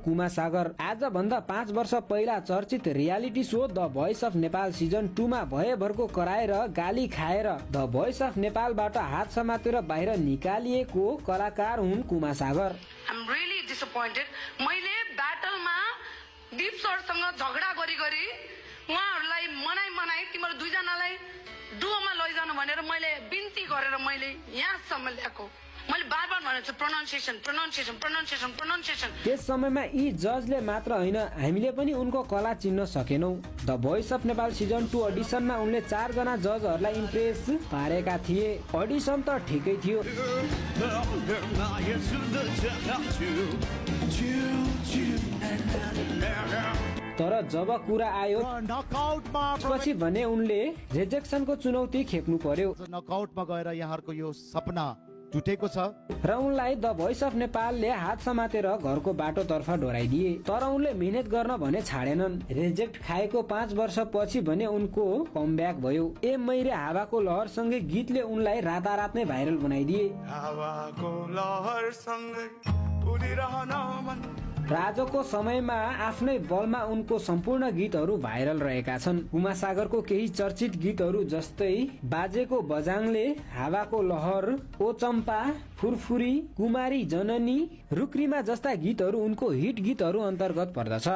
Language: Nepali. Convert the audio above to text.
कुमा सागर आज भन्दा 5 वर्ष पहिला चर्चित reality show the voice of Nepal season 2 मा भयभरको कराएर गाली खाएर द भोइस अफ नेपालबाट हात समातेर बाहिर निकालिएको कलाकार हुन् कुमा सागर। I'm really disappointed. मैले ब्याटलमा दीप सरसँग झगडा गरी उहाँहरूलाई मनाई तिम्रो दुईजनालाई डुओमा लैजानु भनेर मैले बिन्ती गरेर मैले यहाँसम्म ल्याएको। मैले बार भनेको छु प्रोनाउन्सिएसन। त्यस समयमा यी जजले मात्र होइन हामीले पनि उनको कला चिन्न सकेनौं। The voice of Nepal season 2 अडिसनमा उनले 4 जना जजहरूलाई इम्प्रेस पारेका थिए। अडिसन त ठिकै थियो तर जब कुरा आयो पछि भने उनले रिजेक्सनको चुनौती खेप्नु पर्यो। नकआउटमा गएर यहाँहरुको यो सपना टुटेको छ र उनलाई द भोइस अफ नेपालले हात समातेर घरको बाटोतर्फ डोराइदिए। तर उनले मेहनत गर्न भने छाडेनन्। रिजेक्ट खाएको 5 वर्षपछि भने उनको कमब्याक भयो। ए मैरे हावाको लहरसँगै गीतले उनलाई रातारात नै भाइरल बनाइदिए। हावाको लहरसँगै उडिरहन मन। राजको समयमा आफ्नै बलमा उनको सम्पूर्ण गीतहरू भाइरल रहेका छन्। कुमा सागरको केही चर्चित गीतहरू जस्तै बाजेको बजाङले, हावाको लहर, ओ चम्पा, फुरफुरी, कुमारी जननी, रुक्रीमा जस्ता गीतहरू उनको हिट गीतहरू अन्तर्गत पर्दछ।